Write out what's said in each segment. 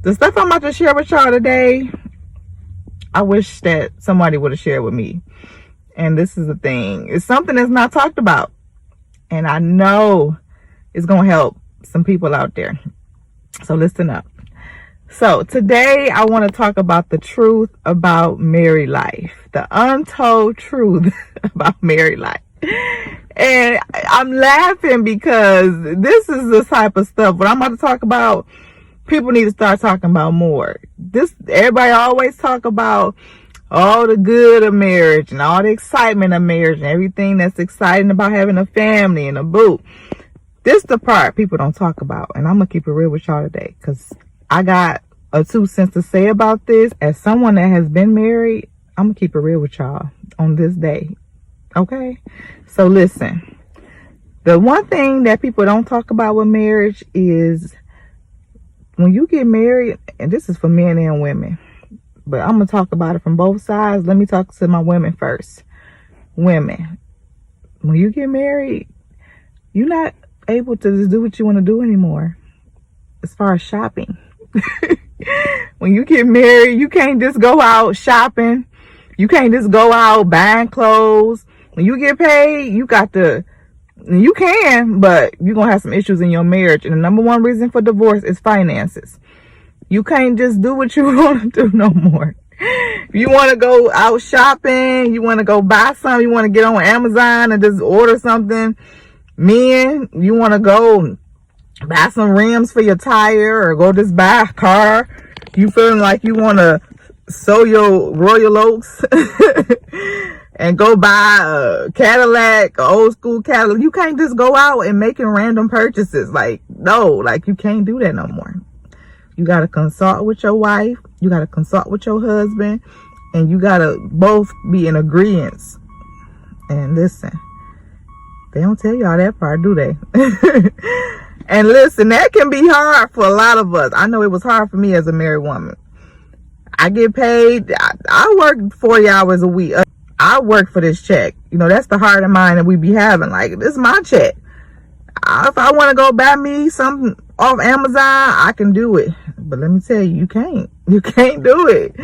The stuff I'm about to share with y'all today, I wish that somebody would have shared with me. And this is the thing. It's something that's not talked about. And I know it's going to help some people out there. So listen up. So today I want to talk about the truth about married life. The untold truth about married life. And I'm laughing because this is the type of stuff, what I'm about to talk about, people need to start talking about more. Everybody always talk about all the good of marriage and all the excitement of marriage and everything that's exciting about having a family and a boo. This is the part people don't talk about. And I'm going to keep it real with y'all today because I got a 2 cents to say about this. As someone that has been married, I'm going to keep it real with y'all on this day. Okay? So listen. The one thing that people don't talk about with marriage is when you get married, and this is for men and women, but I'm going to talk about it from both sides. Let me talk to my women first. Women, when you get married, you're not able to just do what you want to do anymore as far as shopping. When you get married, you can't just go out shopping. You can't just go out buying clothes. When you get paid, you can, but you're going to have some issues in your marriage. And the number one reason for divorce is finances. You can't just do what you want to do no more. If you want to go out shopping, you want to go buy something, you want to get on Amazon and just order something. Men, you want to go buy some rims for your tire or go just buy a car. You feeling like you want to sow your Royal Oaks and go buy a Cadillac, an old school Cadillac. You can't just go out and making random purchases. You can't do that no more. You got to consult with your wife. You got to consult with your husband. And you got to both be in agreement. And listen, they don't tell y'all that part, do they? And listen, that can be hard for a lot of us. I know it was hard for me as a married woman. I get paid. I work 40 hours a week. I work for this check. That's the heart of mine that we be having. Like, this is my check. If I want to go buy me something off Amazon, I can do it. But let me tell you, you can't. You can't do it.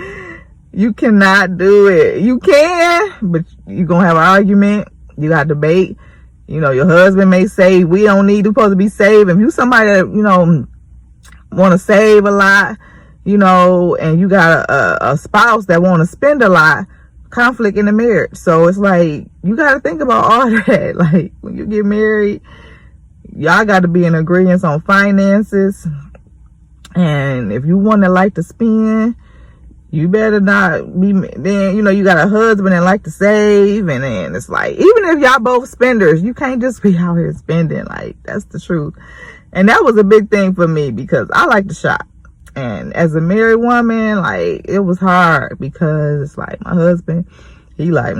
You cannot do it. You can, but you're going to have an argument. You got debate. Your husband may say, we don't need, supposed to be saving. If you somebody that, want to save a lot, and you got a spouse that want to spend a lot, conflict in the marriage. So it's like, you got to think about all that. Like, when you get married, y'all got to be in agreement on finances. And if you want to like to spend, you better not be. Then, you got a husband that like to save. And then it's like, even if y'all both spenders, you can't just be out here spending. Like, that's the truth. And that was a big thing for me because I like to shop. And as a married woman, like, it was hard because, like, my husband, he like,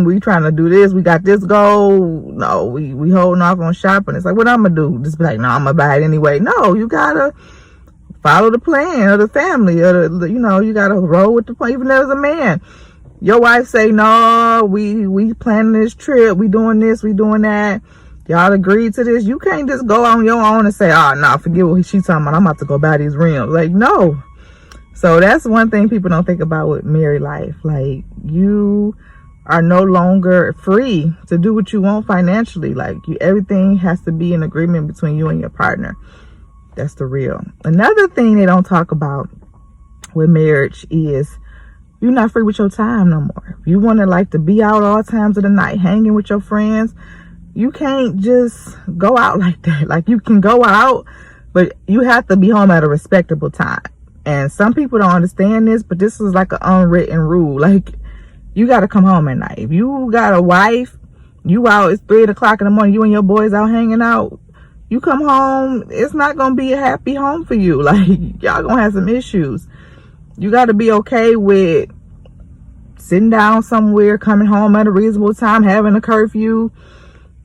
we trying to do this. We got this goal. No, we holding off on shopping. It's like, what I'm going to do? Just be like, no, I'm going to buy it anyway. No, you got to follow the plan of the family. You got to roll with the plan. Even as a man, your wife say, no, we planning this trip. We doing this. We doing that. Y'all agreed to this. You can't just go on your own and say, oh, no, forget what she's talking about. I'm about to go buy these rims. Like, no. So that's one thing people don't think about with married life. Like, you are no longer free to do what you want financially. Like, everything has to be in agreement between you and your partner. That's the real. Another thing they don't talk about with marriage is you're not free with your time no more. If you want to be out all times of the night, hanging with your friends, you can't just go out like that. Like, you can go out, but you have to be home at a respectable time. And some people don't understand this, but this is like an unwritten rule. Like, you got to come home at night. If you got a wife, you out, it's 3 o'clock in the morning, you and your boys out hanging out, you come home, it's not going to be a happy home for you. Like, y'all going to have some issues. You got to be okay with sitting down somewhere, coming home at a reasonable time, having a curfew.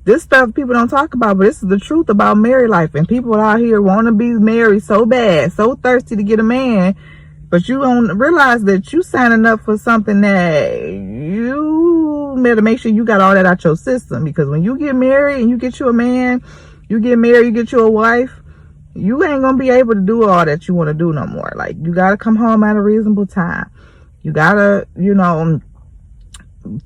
This stuff people don't talk about, but this is the truth about married life. And people out here want to be married so bad, so thirsty to get a man, but you don't realize that you signing up for something that you better make sure you got all that out your system. Because when you get married and you get you a man, you get married, you get you a wife, you ain't gonna be able to do all that you want to do no more. Like, you gotta come home at a reasonable time. You gotta,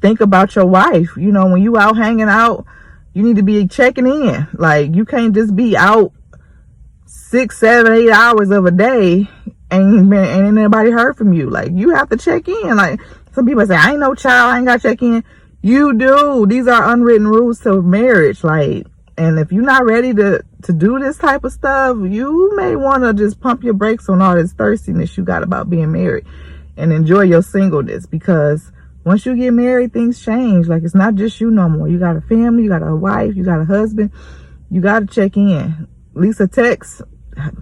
think about your wife. When you out hanging out, you need to be checking in. Like, you can't just be out 6, 7, 8 hours of a day and ain't nobody heard from you. Like, you have to check in. Like, some people say, I ain't no child, I ain't gotta check in. You do. These are unwritten rules to marriage. Like, and if you're not ready to do this type of stuff, you may want to just pump your brakes on all this thirstiness you got about being married and enjoy your singleness, because once you get married, things change. Like, it's not just you no more. You got a family, you got a wife, you got a husband. You got to check in. At least a text.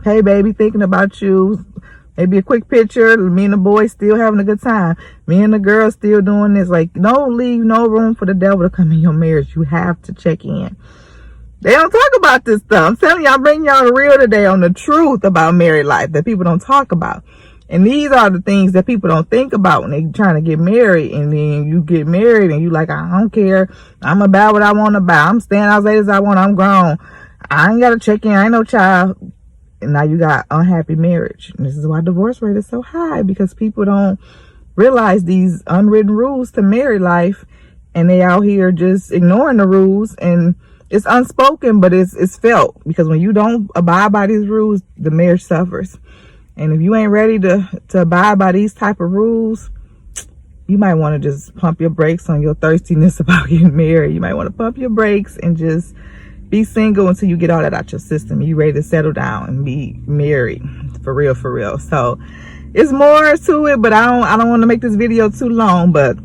Hey, baby, thinking about you. Maybe a quick picture. Me and the boy still having a good time. Me and the girl still doing this. Like, don't leave no room for the devil to come in your marriage. You have to check in. They don't talk about this stuff. I'm telling y'all, bringing y'all the real today on the truth about married life that people don't talk about. And these are the things that people don't think about when they're trying to get married. And then you get married and you like, I don't care. I'm about what I want to buy. I'm staying as late as I want. I'm grown. I ain't got to check in. I ain't no child. And now you got unhappy marriage. And this is why divorce rate is so high, because people don't realize these unwritten rules to married life. And they out here just ignoring the rules. And it's unspoken, but it's felt, because when you don't abide by these rules, the marriage suffers. And if you ain't ready to abide by these type of rules, you might want to just pump your brakes on your thirstiness about getting married. You might want to pump your brakes and just be single until you get all that out your system. You ready to settle down and be married for real, for real. So it's more to it, but I don't want to make this video too long. But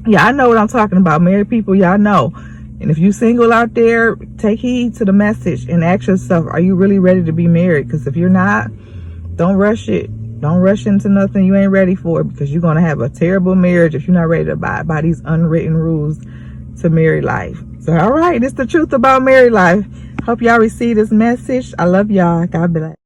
yeah, I know what I'm talking about. Married people, y'all know. And if you single out there, take heed to the message and ask yourself, are you really ready to be married? Because if you're not, don't rush it. Don't rush into nothing you ain't ready for, because you're going to have a terrible marriage if you're not ready to abide by these unwritten rules to married life. So, all right, it's the truth about married life. Hope y'all receive this message. I love y'all. God bless.